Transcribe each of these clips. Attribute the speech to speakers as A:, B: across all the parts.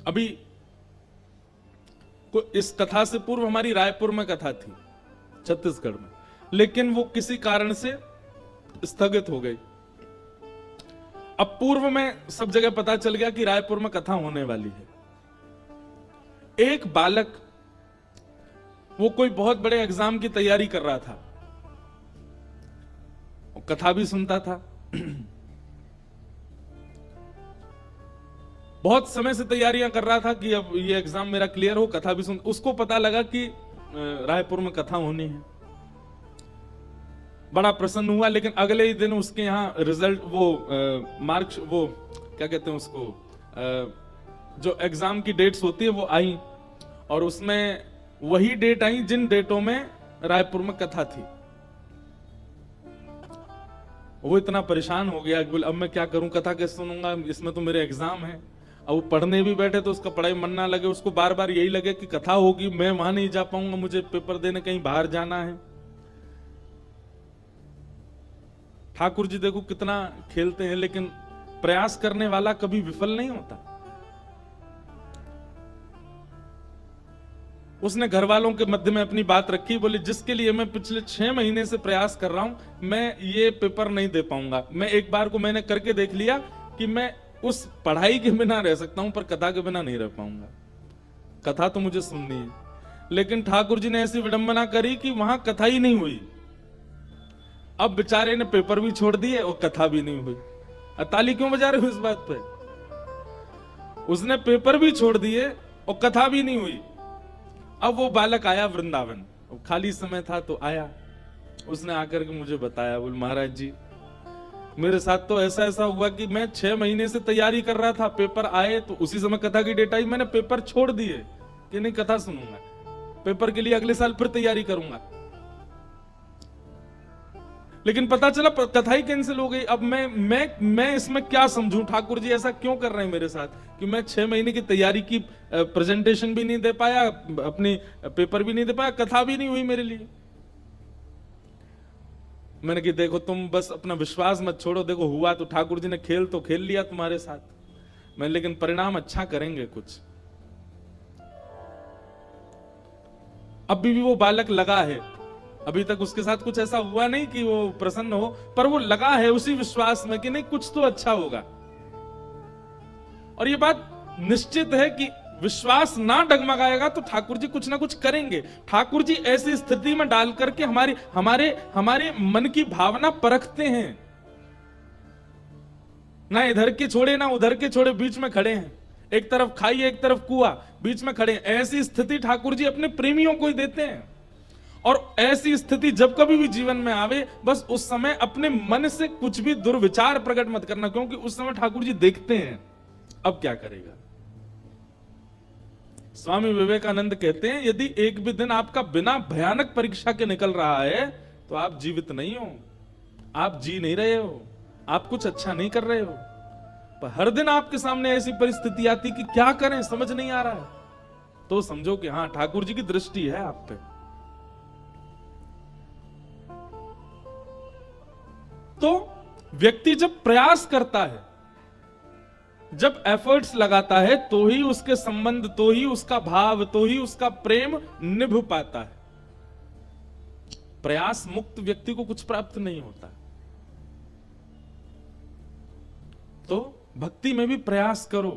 A: अभी इस कथा से पूर्व हमारी रायपुर में कथा थी, छत्तीसगढ़ में, लेकिन वो किसी कारण से स्थगित हो गई। अब पूर्व में सब जगह पता चल गया कि रायपुर में कथा होने वाली है। एक बालक, वो कोई बहुत बड़े एग्जाम की तैयारी कर रहा था, वो कथा भी सुनता था, बहुत समय से तैयारियां कर रहा था कि अब ये एग्जाम मेरा क्लियर हो, कथा भी सुन। उसको पता लगा कि रायपुर में कथा होनी है, बड़ा प्रसन्न हुआ। लेकिन अगले ही दिन उसके यहाँ रिजल्ट, वो मार्क्स, वो क्या कहते हैं उसको, जो एग्जाम की डेट्स होती है वो आई, और उसमें वही डेट आई जिन डेटों में रायपुर में कथा थी। वो इतना परेशान हो गया कि बोले अब मैं क्या करूं, कथा कैसे सुनूंगा, इसमें तो मेरे एग्जाम है। अब वो पढ़ने भी बैठे तो उसका पढ़ाई मन ना लगे, उसको बार बार यही लगे कि कथा होगी, मैं वहां नहीं जा पाऊंगा, मुझे पेपर देने कहीं बाहर जाना है। ठाकुर जी देखो कितना खेलते हैं, लेकिन प्रयास करने वाला कभी विफल नहीं होता। उसने घर वालों के मध्य में अपनी बात रखी, बोले जिसके लिए मैं पिछले 6 महीने से प्रयास कर रहा हूं, मैं ये पेपर नहीं दे पाऊंगा। मैं एक बार को मैंने करके देख लिया कि मैं उस पढ़ाई के बिना रह सकता हूं, पर कथा के बिना नहीं रह पाऊंगा। कथा तो मुझे सुननी है। लेकिन ठाकुर जी ने ऐसी विडंबना करी कि वहां कथा ही नहीं हुई। अब बेचारे ने पेपर भी छोड़ दिए और कथा भी नहीं हुई। ताली क्यों बजा रहे हो इस बात पे? उसने पेपर भी छोड़ दिए और कथा भी नहीं हुई। अब वो बालक आया वृंदावन, खाली समय था तो आया। उसने आकर के मुझे बताया, बोल महाराज जी मेरे साथ तो ऐसा ऐसा हुआ कि मैं 6 महीने से तैयारी कर रहा था, पेपर आए तो उसी समय कथा की डेट आई, मैंने पेपर छोड़ दिए कि नहीं कथा सुनूंगा, पेपर के लिए अगले साल फिर तैयारी करूंगा। लेकिन पता चला कथा ही कैंसिल हो गई। अब मैं इसमें क्या समझूं? ठाकुर जी ऐसा क्यों कर रहे हैं मेरे साथ कि मैं 6 महीने की तैयारी की, प्रेजेंटेशन भी नहीं दे पाया, अपनी पेपर भी नहीं दे पाया, कथा भी नहीं हुई मेरे लिए। मैंने कि देखो तुम बस अपना विश्वास मत छोड़ो, देखो हुआ तो ठाकुर जी ने खेल तो खेल लिया तुम्हारे साथ, मैं लेकिन परिणाम अच्छा करेंगे कुछ। अभी भी वो बालक लगा है, अभी तक उसके साथ कुछ ऐसा हुआ नहीं कि वो प्रसन्न हो, पर वो लगा है उसी विश्वास में कि नहीं कुछ तो अच्छा होगा। और ये बात निश्चित है कि विश्वास ना डगमगाएगा तो ठाकुर जी कुछ ना कुछ करेंगे। ठाकुर जी ऐसी स्थिति में डाल करके हमारे मन की भावना परखते हैं, ना इधर के छोड़े ना उधर के छोड़े, बीच में खड़े हैं। एक तरफ खाई एक तरफ कुआं, बीच में खड़े हैं। ऐसी स्थिति ठाकुर जी अपने प्रेमियों को ही देते हैं। और ऐसी स्थिति जब कभी भी जीवन में आवे, बस उस समय अपने मन से कुछ भी दुर्विचार प्रकट मत करना, क्योंकि उस समय ठाकुर जी देखते हैं अब क्या करेगा। स्वामी विवेकानंद कहते हैं यदि एक भी दिन आपका बिना भयानक परीक्षा के निकल रहा है तो आप जीवित नहीं हो, आप जी नहीं रहे हो, आप कुछ अच्छा नहीं कर रहे हो। पर हर दिन आपके सामने ऐसी परिस्थिति आती कि क्या करें समझ नहीं आ रहा है, तो समझो कि हाँ ठाकुर जी की दृष्टि है आप पे। तो व्यक्ति जब प्रयास करता है, जब एफर्ट्स लगाता है, तो ही उसके संबंध, तो ही उसका भाव, तो ही उसका प्रेम निभ पाता है। प्रयास मुक्त व्यक्ति को कुछ प्राप्त नहीं होता। तो भक्ति में भी प्रयास करो,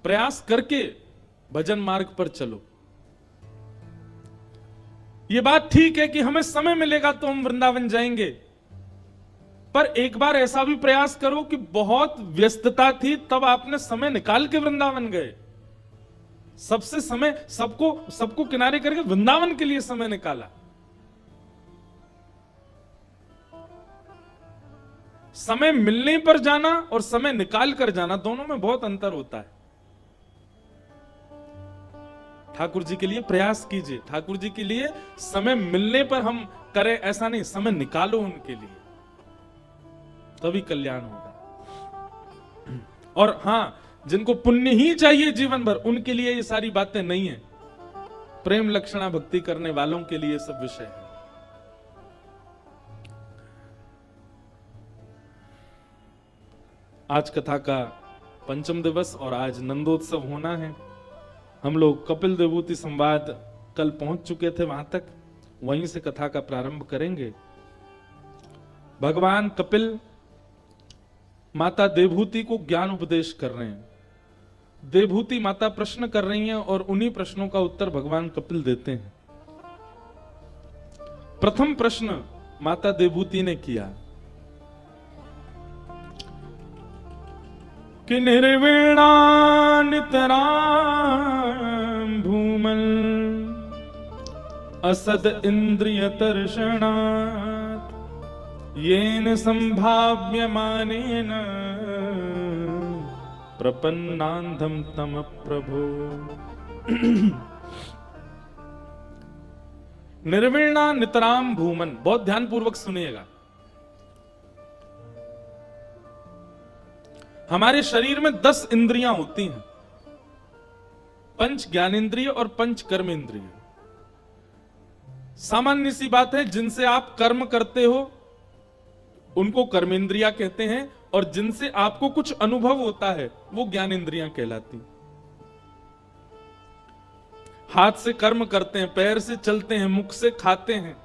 A: प्रयास करके भजन मार्ग पर चलो। यह बात ठीक है कि हमें समय मिलेगा तो हम वृंदावन जाएंगे, पर एक बार ऐसा भी प्रयास करो कि बहुत व्यस्तता थी तब आपने समय निकाल के वृंदावन गए, सबसे समय, सबको किनारे करके वृंदावन के लिए समय निकाला। समय मिलने पर जाना और समय निकाल कर जाना, दोनों में बहुत अंतर होता है। ठाकुर जी के लिए प्रयास कीजिए, ठाकुर जी के लिए समय मिलने पर हम करें ऐसा नहीं, समय निकालो उनके लिए, तभी कल्याण होगा। और हां, जिनको पुण्य ही चाहिए जीवन भर, उनके लिए ये सारी बातें नहीं है। प्रेम लक्षणा भक्ति करने वालों के लिए सब विषय है। आज कथा का पंचम दिवस और आज नंदोत्सव होना है। हम लोग कपिल देवभूति संवाद कल पहुंच चुके थे, वहां तक वहीं से कथा का प्रारंभ करेंगे। भगवान कपिल माता देवभूति को ज्ञान उपदेश कर रहे हैं। देवभूति माता प्रश्न कर रही हैं और उन्हीं प्रश्नों का उत्तर भगवान कपिल देते हैं। प्रथम प्रश्न माता देवभूति ने किया कि निर्वीणा नितरां भूमन् असद इंद्रिय तर्षणात् येन संभाव्यमानेन प्रपन्नांधम तम प्रभो। निर्वीणा नितराम भूमन, बहुत ध्यान पूर्वक सुनिएगा। हमारे शरीर में 10 इंद्रियां होती हैं, पंच ज्ञानेंद्रिय और पंच कर्मेंद्रिय। सामान्य सी बात है, जिनसे आप कर्म करते हो उनको कर्मेंद्रियां कहते हैं, और जिनसे आपको कुछ अनुभव होता है वो ज्ञानेंद्रियां कहलाती। हाथ से कर्म करते हैं, पैर से चलते हैं, मुख से खाते हैं,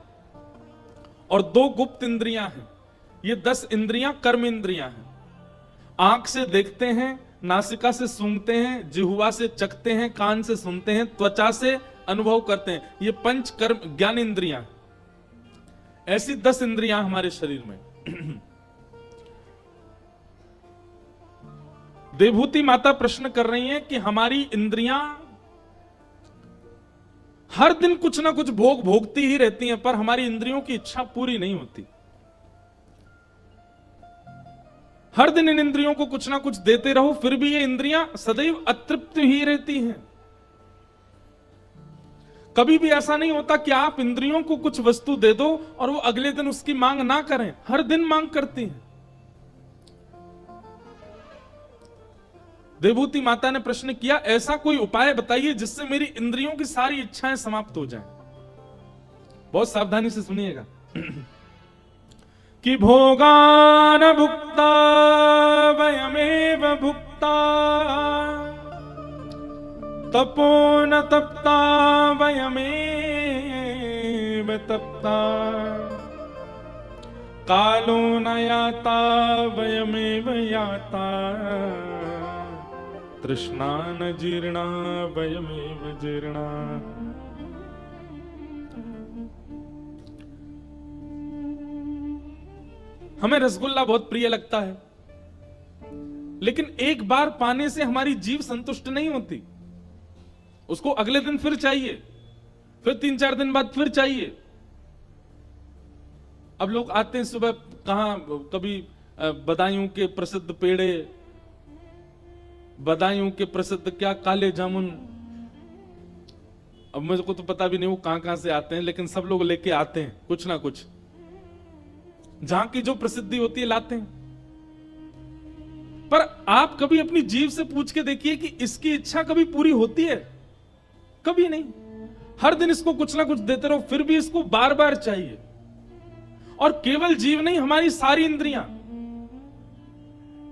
A: और 2 गुप्त इंद्रियां हैं। ये 10 इंद्रियां कर्मेंद्रियां हैं। आंख से देखते हैं, नासिका से सूंघते हैं, जिह्वा से चखते हैं, कान से सुनते हैं, त्वचा से अनुभव करते हैं। ये पंच कर्म ज्ञानेंद्रियां। ऐसी 10 इंद्रियां हमारे शरीर में। देवभूति माता प्रश्न कर रही हैं कि हमारी इंद्रियां हर दिन कुछ ना कुछ भोग भोगती ही रहती हैं, पर हमारी इंद्रियों की इच्छा पूरी नहीं होती। हर दिन इन इंद्रियों को कुछ ना कुछ देते रहो, फिर भी ये इंद्रियां सदैव अतृप्त ही रहती हैं। कभी भी ऐसा नहीं होता कि आप इंद्रियों को कुछ वस्तु दे दो और वो अगले दिन उसकी मांग ना करें, हर दिन मांग करती हैं। देवभूति माता ने प्रश्न किया, ऐसा कोई उपाय बताइए जिससे मेरी इंद्रियों की सारी इच्छाएं समाप्त हो जाएं। बहुत सावधानी से सुनिएगा। कि भोगान भुक्ता वयमेव भुक्ता तपो न तप्ता वयमेव तप्ता कालो न याता वयमेव याता तृष्णा न जीर्णा वयमेव जीर्णा। हमें रसगुल्ला बहुत प्रिय लगता है, लेकिन एक बार पाने से हमारी जीभ संतुष्ट नहीं होती। उसको अगले दिन फिर चाहिए, फिर 3-4 दिन बाद फिर चाहिए। अब लोग आते हैं सुबह, कहां कभी बदायूं के प्रसिद्ध पेड़े, बदायूं के प्रसिद्ध क्या काले जामुन। अब मुझे को तो पता भी नहीं वो कहां से आते हैं, लेकिन सब लोग लेके आते हैं कुछ ना कुछ। जहां की जो प्रसिद्धि होती है लाते हैं। पर आप कभी अपनी जीभ से पूछ के देखिए कि इसकी इच्छा कभी पूरी होती है? कभी नहीं। हर दिन इसको कुछ ना कुछ देते रहो, फिर भी इसको बार बार चाहिए। और केवल जीव नहीं, हमारी सारी इंद्रियां,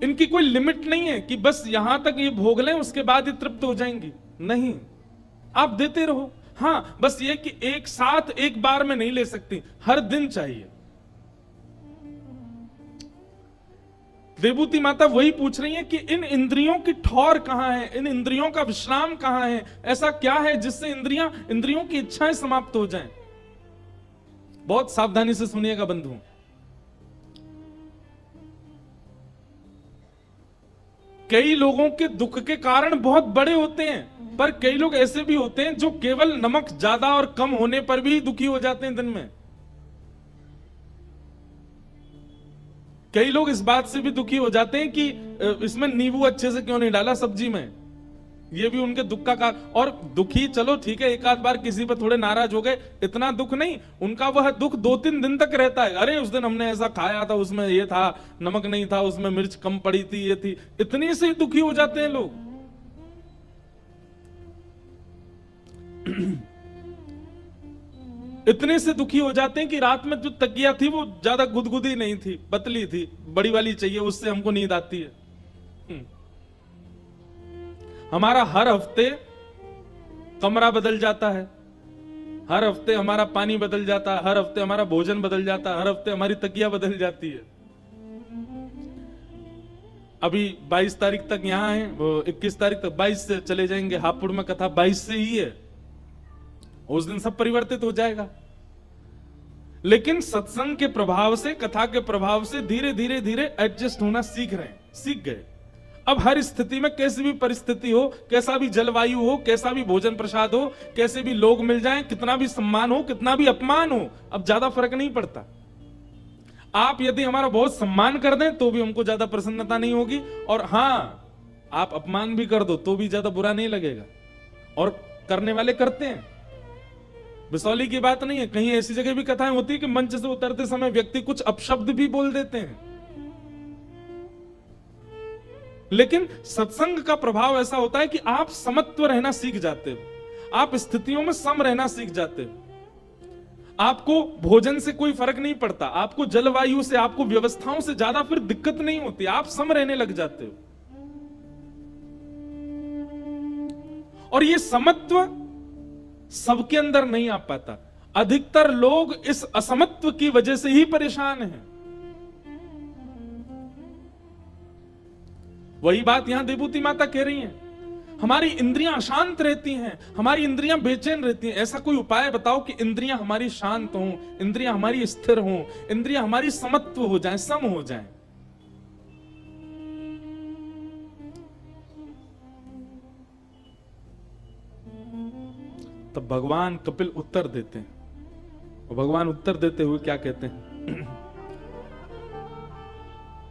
A: इनकी कोई लिमिट नहीं है कि बस यहां तक ये भोग लें उसके बाद ये तृप्त हो जाएंगी। नहीं, आप देते रहो। हां, बस ये कि एक साथ एक बार में नहीं ले सकती, हर दिन चाहिए। देवभूति माता वही पूछ रही है कि इन इंद्रियों की ठौर कहां है, इन इंद्रियों का विश्राम कहां है, ऐसा क्या है जिससे इंद्रियों की इच्छाएं समाप्त हो जाएं। बहुत सावधानी से सुनिएगा बंधुओं। कई लोगों के दुख के कारण बहुत बड़े होते हैं, पर कई लोग ऐसे भी होते हैं जो केवल नमक ज्यादा और कम होने पर भी दुखी हो जाते हैं दिन में। कई लोग इस बात से भी दुखी हो जाते हैं कि इसमें नींबू अच्छे से क्यों नहीं डाला सब्जी में। ये भी उनके दुख का कारण। और दुखी, चलो ठीक है, एक आध बार किसी पर थोड़े नाराज हो गए, इतना दुख नहीं। उनका वह दुख 2-3 दिन तक रहता है। अरे उस दिन हमने ऐसा खाया था, उसमें ये था, नमक नहीं था, उसमें मिर्च कम पड़ी थी, ये थी। इतने से ही दुखी हो जाते हैं लोग। इतने से दुखी हो जाते हैं कि रात में जो तकिया थी वो ज्यादा गुदगुदी नहीं थी, पतली थी, बड़ी वाली चाहिए, उससे हमको नींद आती है। हमारा हर हफ्ते कमरा बदल जाता है, हर हफ्ते हमारा पानी बदल जाता है, हर हफ्ते हमारा भोजन बदल जाता है, हर हफ्ते हमारी तकिया बदल जाती है। अभी 22 तारीख तक यहां है, वो 21 तारीख तक 22 से चले जाएंगे। हापुड़ में कथा 22 से ही है, उस दिन सब परिवर्तित हो जाएगा। लेकिन सत्संग के प्रभाव से, कथा के प्रभाव से धीरे धीरे धीरे एडजस्ट होना सीख रहे हैं, सीख गए। अब हर स्थिति में, कैसी भी परिस्थिति हो, कैसा भी जलवायु हो, कैसा भी भोजन प्रसाद हो, कैसे भी लोग मिल जाएं, कितना भी सम्मान हो, कितना भी अपमान हो, अब ज्यादा फर्क नहीं पड़ता। आप यदि हमारा बहुत सम्मान कर दें तो भी हमको ज्यादा प्रसन्नता नहीं होगी, और हां, आप अपमान भी कर दो तो भी ज्यादा बुरा नहीं लगेगा। और करने वाले करते हैं, बिसौली की बात नहीं है। कहीं ऐसी जगह भी कथाएं होती है कि मंच से उतरते समय व्यक्ति कुछ अपशब्द भी बोल देते हैं। लेकिन सत्संग का प्रभाव ऐसा होता है कि आप समत्व रहना सीख जाते हो, आप स्थितियों में सम रहना सीख जाते हो। आपको भोजन से कोई फर्क नहीं पड़ता, आपको जलवायु से, आपको व्यवस्थाओं से ज्यादा फिर दिक्कत नहीं होती, आप सम रहने लग जाते हो। और ये समत्व सबके अंदर नहीं आ पाता। अधिकतर लोग इस असमत्व की वजह से ही परेशान हैं। वही बात यहां देवूती माता कह रही हैं, हमारी इंद्रियां अशांत रहती हैं, हमारी इंद्रियां बेचैन रहती हैं। ऐसा कोई उपाय बताओ कि इंद्रियां हमारी शांत हों, इंद्रियां हमारी स्थिर हों, इंद्रियां हमारी समत्व हो जाएं, सम हो जाएं। तब भगवान कपिल उत्तर देते हैं, और भगवान उत्तर देते हुए क्या कहते हैं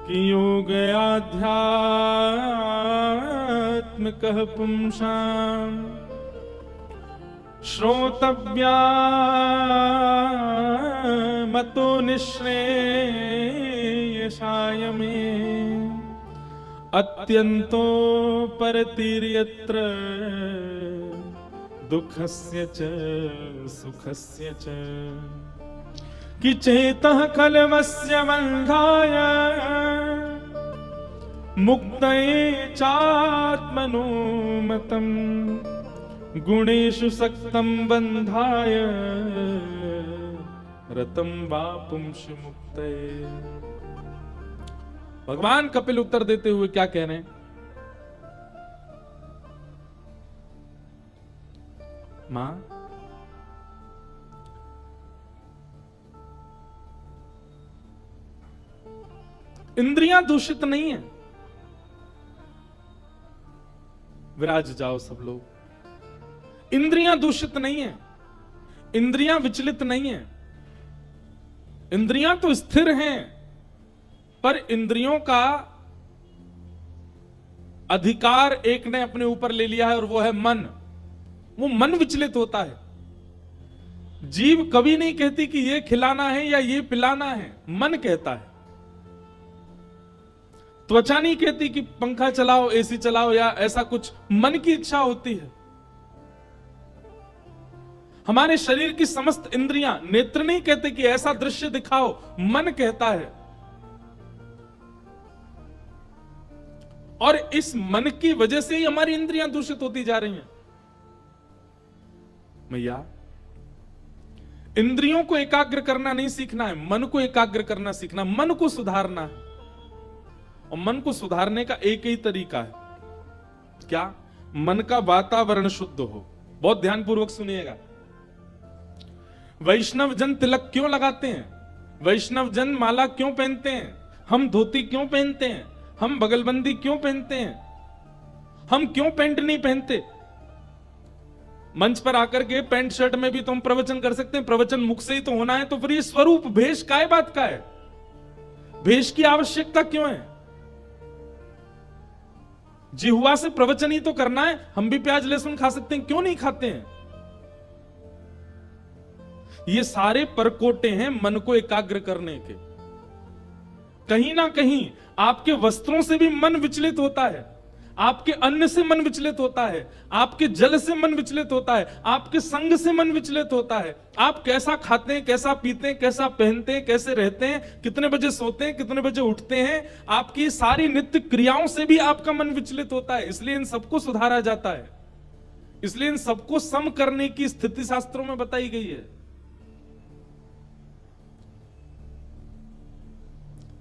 A: कि योग आध्यात्मिकः पुंसां श्रोतव्या मतो निःश्रेयसाय मे अत्यन्तो परतिर्यत्र दुःखस्य च सुखस्य च कि चेतः कलवस्य बन्धाय मुक्तये चात्मनो मतम् गुणेषु सक्तं बन्धाय रतं वा पुंसि मुक्तये। भगवान कपिल उत्तर देते हुए क्या कह रहे हैं, मां इंद्रियां दूषित नहीं है। विराज जाओ सब लोग। इंद्रियां दूषित नहीं है, इंद्रियां विचलित नहीं है, इंद्रियां तो स्थिर हैं, पर इंद्रियों का अधिकार एक ने अपने ऊपर ले लिया है, और वो है मन। वो मन विचलित होता है। जीव कभी नहीं कहती कि ये खिलाना है या ये पिलाना है, मन कहता है। त्वचा नहीं कहती कि पंखा चलाओ, एसी चलाओ या ऐसा कुछ, मन की इच्छा होती है। हमारे शरीर की समस्त इंद्रियां, नेत्र नहीं कहते कि ऐसा दृश्य दिखाओ, मन कहता है। और इस मन की वजह से ही हमारी इंद्रियां दूषित होती जा रही हैं। मैया, इंद्रियों को एकाग्र करना नहीं सीखना है, मन को एकाग्र करना सीखना, मन को सुधारना है। और मन को सुधारने का एक ही तरीका है, क्या? मन का वातावरण शुद्ध हो। बहुत ध्यानपूर्वक सुनिएगा। वैष्णव जन तिलक क्यों लगाते हैं? वैष्णव जन माला क्यों पहनते हैं? हम धोती क्यों पहनते हैं? हम बगलबंदी क्यों पहनते हैं? हम क्यों पैंट नहीं पहनते? मंच पर आकर के पैंट शर्ट में भी तो हम प्रवचन कर सकते हैं, प्रवचन मुख से ही तो होना है। तो फिर ये स्वरूप भेष काय बात का है? भेष की आवश्यकता क्यों है? जिह्वा से प्रवचन ही तो करना है। हम भी प्याज लहसुन खा सकते हैं, क्यों नहीं खाते हैं? ये सारे परकोटे हैं मन को एकाग्र करने के। कहीं ना कहीं आपके वस्त्रों से भी मन विचलित होता है, आपके अन्न से मन विचलित होता है, आपके जल से मन विचलित होता है, आपके संग से मन विचलित होता है। आप कैसा खाते हैं, कैसा पीते हैं, कैसा पहनते हैं, कैसे रहते हैं, कितने बजे सोते हैं, कितने बजे उठते हैं, आपकी सारी नित्य क्रियाओं से भी आपका मन विचलित होता है। इसलिए इन सबको सुधारा जाता है, इसलिए इन सबको सम करने की स्थिति शास्त्रों में बताई गई है।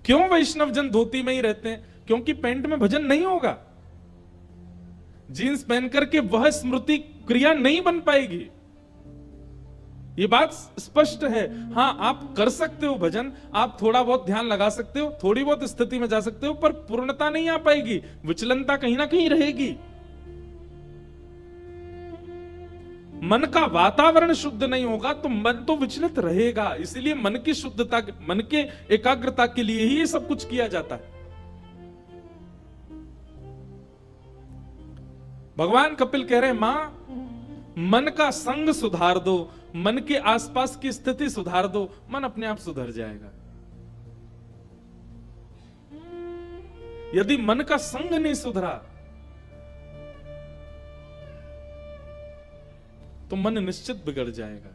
A: क्यों वैष्णव जन धोती में ही रहते हैं? क्योंकि पैंट में भजन नहीं होगा, जीन्स पहन करके वह स्मृति क्रिया नहीं बन पाएगी। ये बात स्पष्ट है। हां, आप कर सकते हो भजन, आप थोड़ा बहुत ध्यान लगा सकते हो, थोड़ी बहुत स्थिति में जा सकते हो, पर पूर्णता नहीं आ पाएगी, विचलनता कहीं ना कहीं रहेगी। मन का वातावरण शुद्ध नहीं होगा तो मन तो विचलित रहेगा। इसीलिए मन की शुद्धता, मन के एकाग्रता के लिए ही ये सब कुछ किया जाता है। भगवान कपिल कह रहे हैं, मां मन का संग सुधार दो, मन के आसपास की स्थिति सुधार दो, मन अपने आप सुधर जाएगा। यदि मन का संग नहीं सुधरा तो मन निश्चित बिगड़ जाएगा।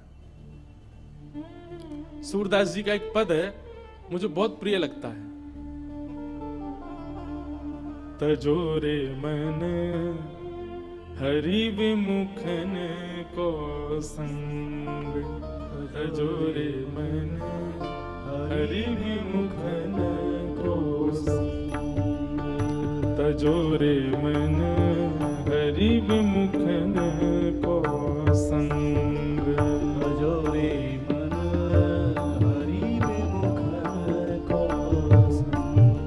A: सूरदास जी का एक पद है, मुझे बहुत प्रिय लगता है। तजोरे मन हरि विमुखन को संग, तजोरे मन हरि विमुखन को संग, तजोरे मन हरि विमुखन को संग, तजोरे मन हरि विमुखन को संग,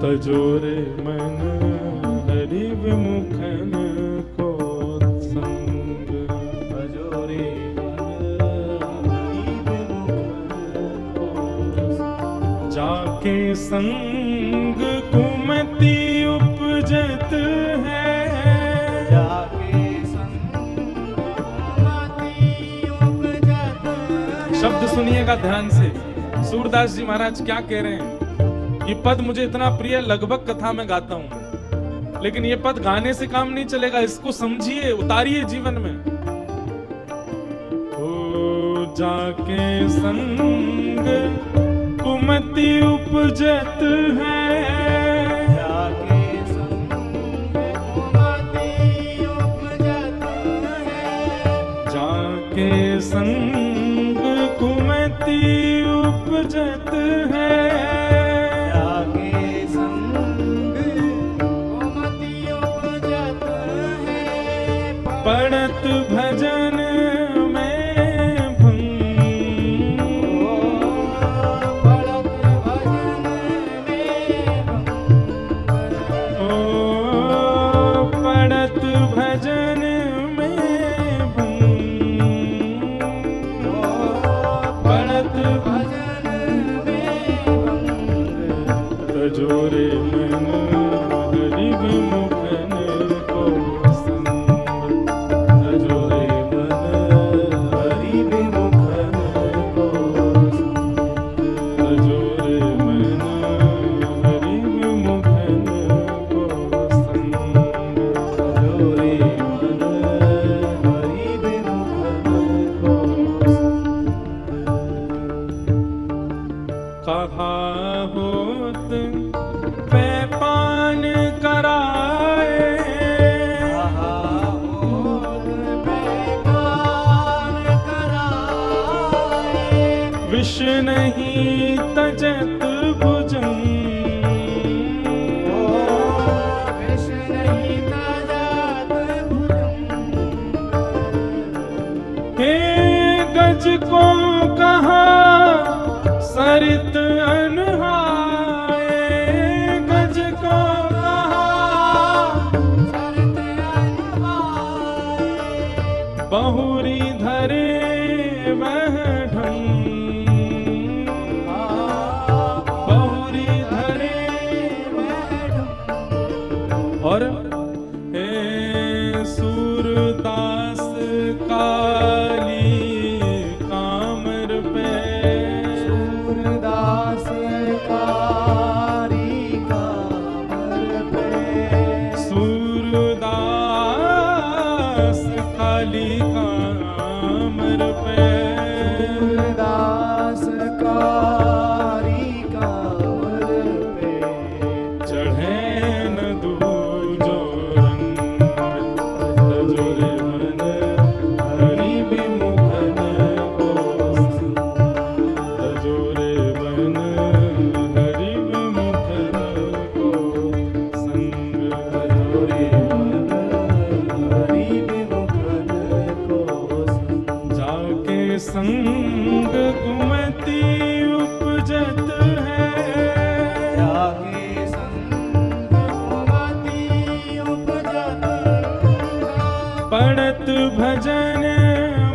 A: तजोरे मन हरि विमुखन को संग, तजोरे मन हरि विमुखन को संग, जाके संग कुमति उपजत है, जाके संग कुमति उपजत है। शब्द सुनिएगा ध्यान से, सूरदास जी महाराज क्या कह रहे हैं। ये पद मुझे इतना प्रिय, लगभग कथा में गाता हूं, लेकिन ये पद गाने से काम नहीं चलेगा, इसको समझिए, उतारिए जीवन में। ओ जाके संग कुमति उपजत है, जाके संग कुमति उपजत है, जाके संग कुमति उपजत है, पढ़त भजन में भंग, पढ़त भजन में भंग, ओ पढ़त भजन में भंग, पढ़त भजन में भंग, तजोरे मन हरि विमुखन को संग, तजोरे मन हरि विमुखन को संग, तजोरे मन हरि विमुखन को संग, तजोरे मन हरि विमुखन को संग। कहा होत पैपान कराए, विष नहीं तजत भुजंग, विष नहीं तजत भुजंग, हे गज को कहा सरित अनहाए, गज को कहा सरित अनहाए, बहुरी धरे वह ढंग, बहुरी धरे वह ढंग। और हे सूरदास काली कामर पे, सूरदास काली कामर पे, भजन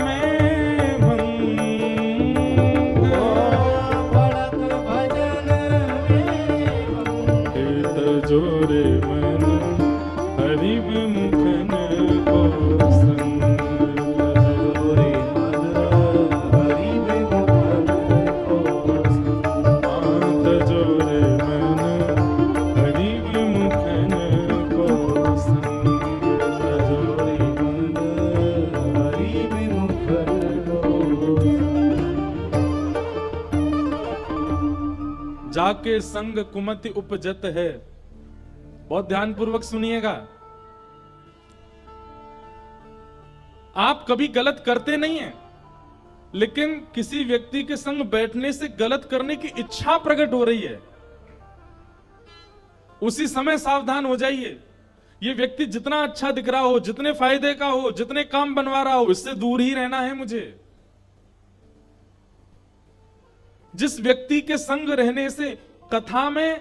A: में भंग,
B: बढ़त भजन में
A: जोरे मन हरि विमुखन को संग,
B: जोरे मन हरि विमुखन को
A: आत जोरे मन हरि विमुखन को संग,
B: जोरे मन हरि विमुखन को
A: जाके संग कुमति उपजत है। बहुत ध्यानपूर्वक सुनिएगा। आप कभी गलत करते नहीं हैं, लेकिन किसी व्यक्ति के संग बैठने से गलत करने की इच्छा प्रकट हो रही है, उसी समय सावधान हो जाइए। ये व्यक्ति जितना अच्छा दिख रहा हो, जितने फायदे का हो, जितने काम बनवा रहा हो, इससे दूर ही रहना है मुझे। जिस व्यक्ति के संग रहने से कथा में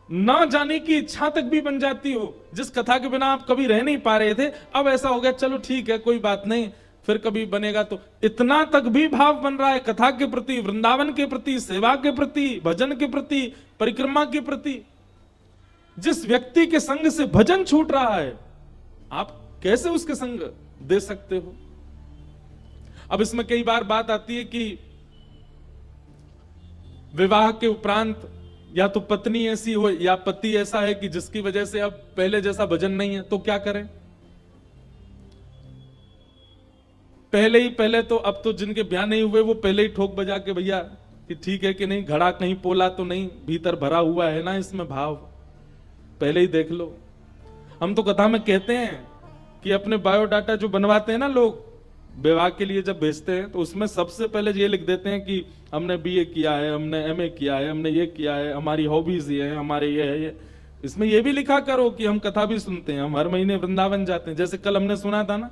A: ना जाने की इच्छा तक भी बन जाती हो, जिस कथा के बिना आप कभी रह नहीं पा रहे थे, अब ऐसा हो गया चलो ठीक है कोई बात नहीं, फिर कभी बनेगा, तो इतना तक भी भाव बन रहा है कथा के प्रति, वृंदावन के प्रति, सेवा के प्रति, भजन के प्रति, परिक्रमा के प्रति। जिस व्यक्ति के संग से भजन छूट रहा है, आप कैसे उसके संग दे सकते हो? अब इसमें कई बार बात आती है कि विवाह के उपरांत या तो पत्नी ऐसी हो या पति ऐसा है कि जिसकी वजह से अब पहले जैसा भजन नहीं है, तो क्या करें? पहले तो अब तो जिनके ब्याह नहीं हुए वो पहले ही ठोक बजा के भैया कि ठीक है कि नहीं, घड़ा कहीं पोला तो नहीं, भीतर भरा हुआ है ना इसमें भाव, पहले ही देख लो। हम तो कथा में कहते हैं कि अपने बायोडाटा जो बनवाते हैं ना लोग विवाह के लिए जब भेजते हैं, तो उसमें सबसे पहले ये लिख देते हैं कि हमने बीए किया है, हमने एमए किया है, हमने ये किया है, हमारी हॉबीज ये है, हमारे ये है ये। इसमें ये भी लिखा करो कि हम कथा भी सुनते हैं, हम हर महीने वृंदावन जाते हैं। जैसे कल हमने सुना था ना,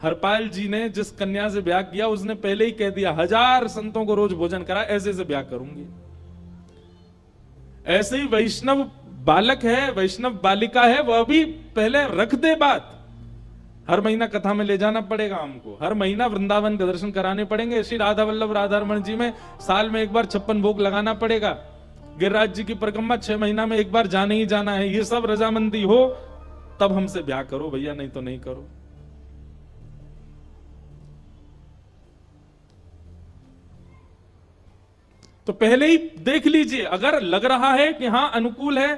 A: हरपाल जी ने जिस कन्या से ब्याह किया उसने पहले ही कह दिया 1000 संतों को रोज भोजन करा, ऐसे से ब्याह करूंगी। ऐसे ही वैष्णव बालक है, वैष्णव बालिका है, वह भी पहले रख दे बात। हर महीना कथा में ले जाना पड़ेगा हमको, हर महीना वृंदावन के दर्शन कराने पड़ेंगे। श्री राधा वल्लभ राधारमण जी में साल में एक बार 56 भोग लगाना पड़ेगा। गिरिराज जी की परिक्रमा 6 महीना में एक बार जाने ही जाना है। ये सब रजामंदी हो तब हमसे ब्याह करो भैया, नहीं तो नहीं करो। तो पहले ही देख लीजिए, अगर लग रहा है कि हाँ अनुकूल है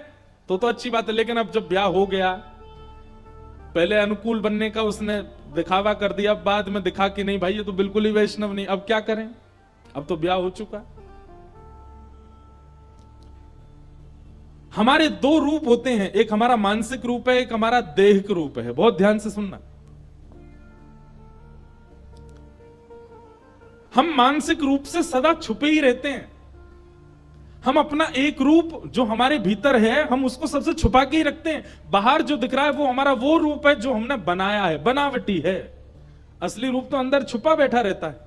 A: तो अच्छी बात है, लेकिन अब जब ब्याह हो गया, पहले अनुकूल बनने का उसने दिखावा कर दिया, बाद में दिखा कि नहीं भाई ये तो बिल्कुल ही वैष्णव नहीं, अब क्या करें? अब तो ब्याह हो चुका। हमारे 2 रूप होते हैं, एक हमारा मानसिक रूप है, एक हमारा देहिक रूप है। बहुत ध्यान से सुनना। हम मानसिक रूप से सदा छुपे ही रहते हैं। हम अपना एक रूप जो हमारे भीतर है, हम उसको सबसे छुपा के ही रखते हैं। बाहर जो दिख रहा है वो हमारा वो रूप है जो हमने बनाया है, बनावटी है। असली रूप तो अंदर छुपा बैठा रहता है।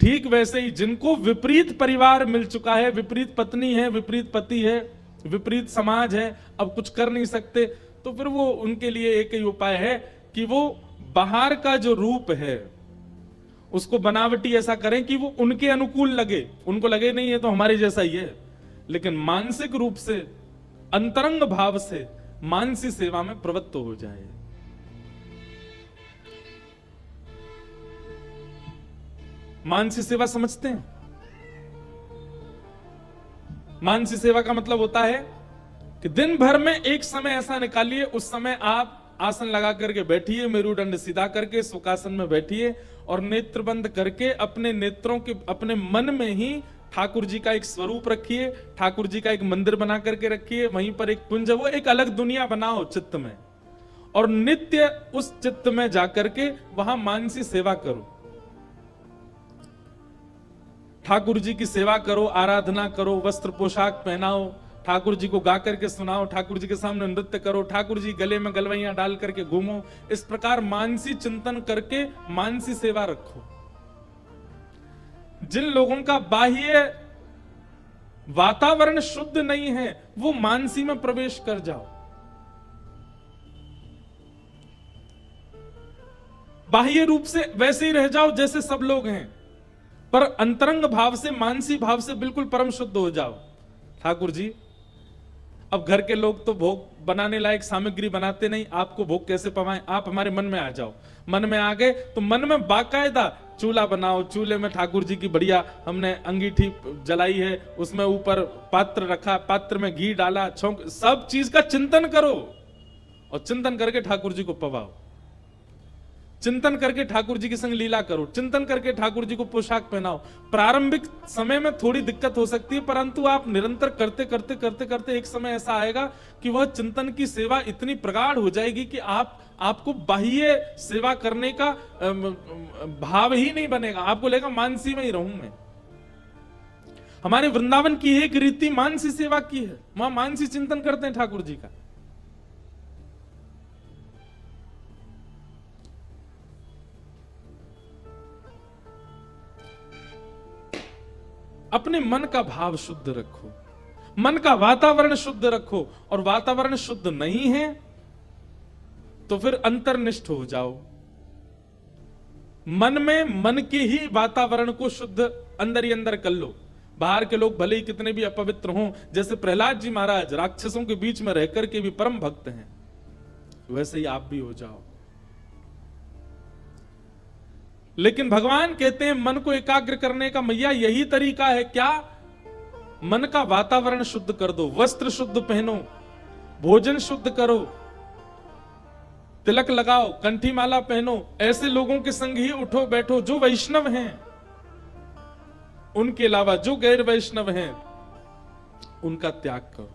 A: ठीक वैसे ही जिनको विपरीत परिवार मिल चुका है, विपरीत पत्नी है, विपरीत पति है, विपरीत समाज है, अब कुछ कर नहीं सकते, तो फिर वो उनके लिए एक ही उपाय है कि वो बाहर का जो रूप है उसको बनावटी ऐसा करें कि वो उनके अनुकूल लगे, उनको लगे नहीं है तो हमारे जैसा ही है, लेकिन मानसिक रूप से, अंतरंग भाव से मानसी सेवा में प्रवृत्त हो जाए। मानसी सेवा समझते हैं? मानसी सेवा का मतलब होता है कि दिन भर में एक समय ऐसा निकालिए, उस समय आप आसन लगा करके बैठिए, मेरुदंड सीधा करके सुखासन में बैठिए और नेत्र बंद करके अपने नेत्रों के, अपने मन में ही ठाकुर जी का एक स्वरूप रखिए, ठाकुर जी का एक मंदिर बना करके रखिए, वहीं पर एक कुंज, वो एक अलग दुनिया बनाओ चित्त में, और नित्य उस चित्त में जाकर के वहां मानसी सेवा करो। ठाकुर जी की सेवा करो, आराधना करो, वस्त्र पोशाक पहनाओ, ठाकुर जी को गा करके सुनाओ, ठाकुर जी के सामने नृत्य करो, ठाकुर जी गले में गलवैया डाल करके घूमो। इस प्रकार मानसी चिंतन करके मानसी सेवा रखो। जिन लोगों का बाह्य वातावरण शुद्ध नहीं है, वो मानसी में प्रवेश कर जाओ। बाह्य रूप से वैसे ही रह जाओ जैसे सब लोग हैं, पर अंतरंग भाव से, मानसी भाव से बिल्कुल परम शुद्ध हो जाओ। ठाकुर जी, अब घर के लोग तो भोग बनाने लायक सामग्री बनाते नहीं, आपको भोग कैसे पवाएं? आप हमारे मन में आ जाओ। मन में आ गए तो मन में बाकायदा चूल्हा बनाओ, चूल्हे में ठाकुर जी की बढ़िया हमने अंगीठी जलाई है, उसमें ऊपर पात्र रखा, पात्र में घी डाला, छौंक, सब चीज का चिंतन करो और चिंतन करके ठाकुर जी को पवाओ। चिंतन करके ठाकुर जी के संग लीला करो, चिंतन करके ठाकुर जी को पोशाक पहनाओ। प्रारंभिक समय में थोड़ी दिक्कत हो सकती है, परंतु आप निरंतर करते करते करते करते एक समय ऐसा आएगा कि वह चिंतन की सेवा इतनी प्रगाढ़ हो जाएगी कि आपको बाह्य सेवा करने का भाव ही नहीं बनेगा। आपको लगेगा मानसी में ही रहूं मैं। हमारे वृंदावन की एक रीति मानसी सेवा की है, वहां मानसी चिंतन करते हैं ठाकुर जी का। अपने मन का भाव शुद्ध रखो, मन का वातावरण शुद्ध रखो, और वातावरण शुद्ध नहीं है तो फिर अंतर्निष्ठ हो जाओ। मन में मन के ही वातावरण को शुद्ध अंदर ही अंदर कर लो। बाहर के लोग भले ही कितने भी अपवित्र हों, जैसे प्रहलाद जी महाराज राक्षसों के बीच में रहकर के भी परम भक्त हैं, वैसे ही आप भी हो जाओ। लेकिन भगवान कहते हैं मन को एकाग्र करने का मैया यही तरीका है क्या? मन का वातावरण शुद्ध कर दो, वस्त्र शुद्ध पहनो, भोजन शुद्ध करो, तिलक लगाओ, कंठी माला पहनो, ऐसे लोगों के संग ही उठो बैठो जो वैष्णव हैं। उनके अलावा जो गैर वैष्णव हैं उनका त्याग करो।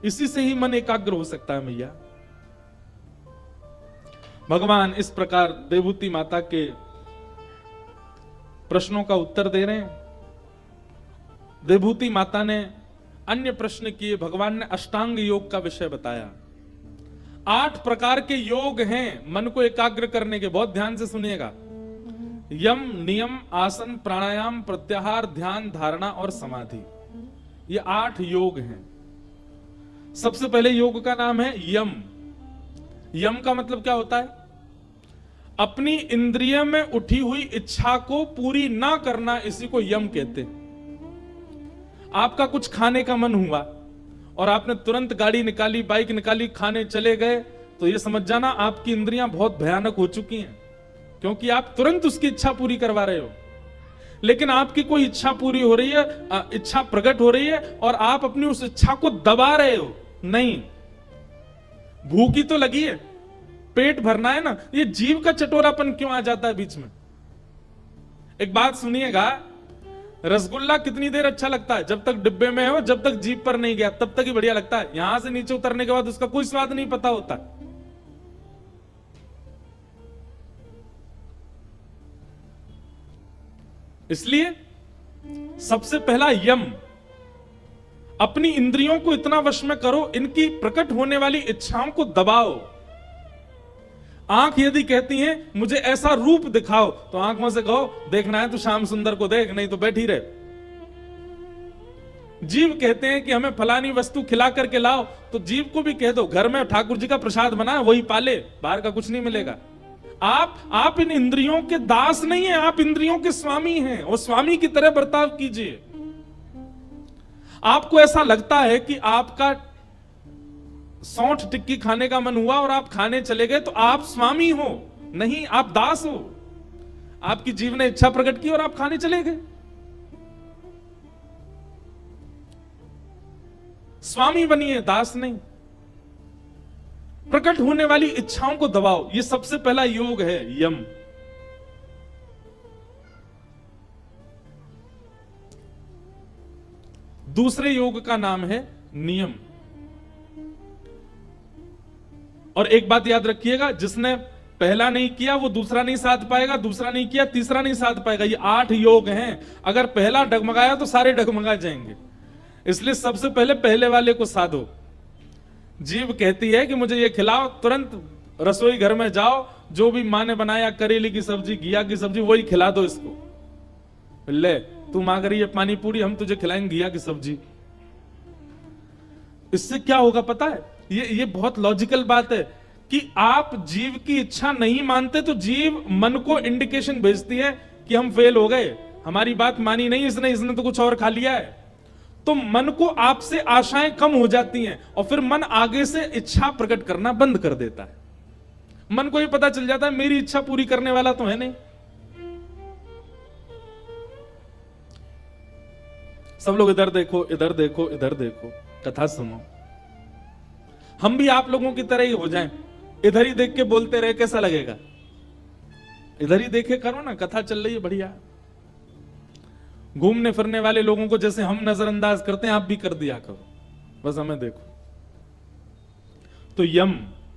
A: इसी से ही मन एकाग्र हो सकता है मैया। भगवान इस प्रकार देवहूति माता के प्रश्नों का उत्तर दे रहे हैं। देवहूति माता ने अन्य प्रश्न किए, भगवान ने अष्टांग योग का विषय बताया। 8 प्रकार के योग हैं मन को एकाग्र करने के, बहुत ध्यान से सुनिएगा। यम, नियम, आसन, प्राणायाम, प्रत्याहार, ध्यान, धारणा और समाधि, ये 8 योग हैं। सबसे पहले योग का नाम है यम। यम का मतलब क्या होता है? अपनी इंद्रिय में उठी हुई इच्छा को पूरी ना करना, इसी को यम कहते हैं। आपका कुछ खाने का मन हुआ और आपने तुरंत गाड़ी निकाली, बाइक निकाली, खाने चले गए, तो यह समझ जाना आपकी इंद्रियां बहुत भयानक हो चुकी हैं, क्योंकि आप तुरंत उसकी इच्छा पूरी करवा रहे हो। लेकिन आपकी कोई इच्छा पूरी हो रही है, इच्छा प्रकट हो रही है, और आप अपनी उस इच्छा को दबा रहे हो। नहीं, भूख ही तो लगी है, पेट भरना है ना। ये जीव का चटोरापन क्यों आ जाता है बीच में? एक बात सुनिएगा, रसगुल्ला कितनी देर अच्छा लगता है? जब तक डिब्बे में हो, जब तक जीभ पर नहीं गया तब तक ही बढ़िया लगता है। यहां से नीचे उतरने के बाद उसका कोई स्वाद नहीं पता होता। इसलिए सबसे पहला यम, अपनी इंद्रियों को इतना वश में करो, इनकी प्रकट होने वाली इच्छाओं को दबाओ। आंख यदि कहती है मुझे ऐसा रूप दिखाओ, तो आंखों से कहो देखना है तो श्याम सुंदर को देख, नहीं तो बैठी रहे। जीव कहते हैं कि हमें फलानी वस्तु खिला करके लाओ, तो जीव को भी कह दो घर में ठाकुर जी का प्रसाद बना, वही पाले, बाहर का कुछ नहीं मिलेगा। आप इन इंद्रियों के दास नहीं है, आप इंद्रियों के स्वामी हैं, और स्वामी की तरह बर्ताव कीजिए। आपको ऐसा लगता है कि आपका सौंठ टिक्की खाने का मन हुआ और आप खाने चले गए, तो आप स्वामी हो? नहीं, आप दास हो। आपकी जीव ने इच्छा प्रकट की और आप खाने चले गए। स्वामी बनिए, दास नहीं। प्रकट होने वाली इच्छाओं को दबाओ, यह सबसे पहला योग है यम। दूसरे योग का नाम है नियम। और एक बात याद रखिएगा, जिसने पहला नहीं किया वो दूसरा नहीं साध पाएगा, दूसरा नहीं किया तीसरा नहीं साध पाएगा। ये 8 योग हैं, अगर पहला डगमगाया तो सारे डगमगा जाएंगे। इसलिए सबसे पहले पहले वाले को साधो। जीव कहती है कि मुझे ये खिलाओ, तुरंत रसोई घर में जाओ, जो भी माँ ने बनाया करेले की सब्जी, घिया की सब्जी, वही खिला दो इसको। ले तू मांग रही है पानी पूरी, हम तुझे खिलाएंगे घिया की सब्जी। इससे क्या होगा पता है? ये बहुत लॉजिकल बात है कि आप जीव की इच्छा नहीं मानते तो जीव मन को इंडिकेशन भेजती है कि हम फेल हो गए, हमारी बात मानी नहीं इसने तो कुछ और खा लिया है। तो मन को आपसे आशाएं कम हो जाती हैं और फिर मन आगे से इच्छा प्रकट करना बंद कर देता है। मन को ये पता चल जाता है मेरी इच्छा पूरी करने वाला तो है नहीं। सब लोग इधर देखो, इधर देखो, इधर देखो, कथा सुनो। हम भी आप लोगों की तरह ही हो जाएं, इधर ही देख के बोलते रहे, कैसा लगेगा? इधर ही देखे करो ना, कथा चल रही है बढ़िया। घूमने फिरने वाले लोगों को जैसे हम नजरअंदाज करते हैं, आप भी कर दिया करो, बस हमें देखो। तो यम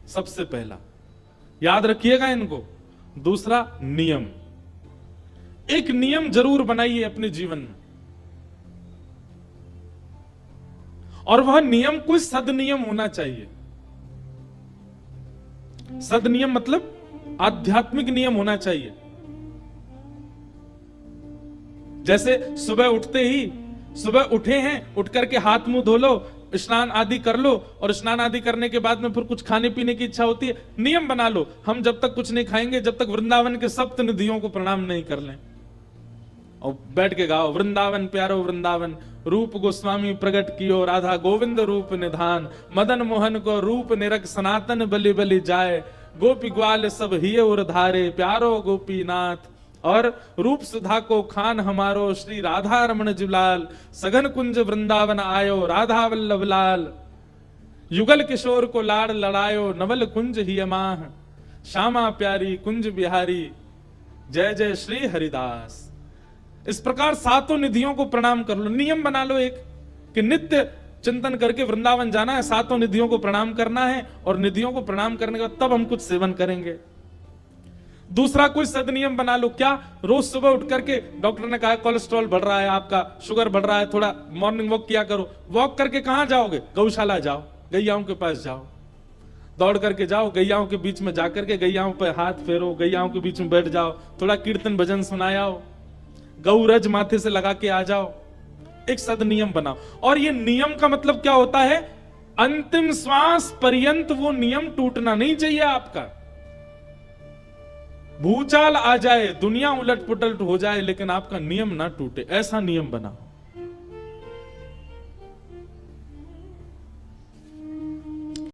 A: सबसे पहला, याद रखिएगा इनको। दूसरा नियम, एक नियम जरूर बनाइए अपने जीवन में, और वह नियम कोई सदनियम होना चाहिए। सदनियम मतलब आध्यात्मिक नियम होना चाहिए। जैसे सुबह उठते ही, सुबह उठे हैं, उठ करके हाथ मुंह धो लो, स्नान आदि कर लो, और स्नान आदि करने के बाद में फिर कुछ खाने पीने की इच्छा होती है, नियम बना लो, हम जब तक कुछ नहीं खाएंगे जब तक वृंदावन के सप्त निधियों को प्रणाम नहीं कर लें। और बैठ के गाओ, वृंदावन प्यारो वृंदावन, रूप गोस्वामी प्रकट कियो, राधा गोविंद रूप निधान, मदन मोहन को रूप निरख, सनातन बलि बलि जाए, गोपी ग्वाल सब हिय उर धारे, प्यारो गोपीनाथ, और रूप सुधा को खान हमारो, श्री राधा रमण जुलाल, सघन कुंज वृंदावन आयो, राधा वल्लभ लाल, युगल किशोर को लाड़ लड़ायो, नवल कुंज हिय माह, श्यामा प्यारी कुंज बिहारी, जय जय श्री हरिदास। इस प्रकार सातों निधियों को प्रणाम कर लो। नियम बना लो एक, कि नित्य चिंतन करके वृंदावन जाना है, सातों निधियों को प्रणाम करना है, और निधियों को प्रणाम करने के बाद तब हम कुछ सेवन करेंगे। दूसरा कोई सदनियम बना लो। क्या? रोज सुबह उठ करके, डॉक्टर ने कहा कोलेस्ट्रॉल बढ़ रहा है आपका, शुगर बढ़ रहा है, थोड़ा मॉर्निंग वॉक किया करो। वॉक करके कहां जाओगे? गौशाला जाओ, गैयाओं के पास जाओ, दौड़ करके जाओ, गैयाओं के बीच में जाकर के गैयाओं पर हाथ फेरो, गैयाओं के बीच में बैठ जाओ, थोड़ा कीर्तन भजन सुनाओ, गौरज माथे से लगा के आ जाओ। एक सदनियम बनाओ। और ये नियम का मतलब क्या होता है? अंतिम श्वास पर्यंत वो नियम टूटना नहीं चाहिए आपका। भूचाल आ जाए, दुनिया उलट पुलट हो जाए, लेकिन आपका नियम ना टूटे, ऐसा नियम बनाओ।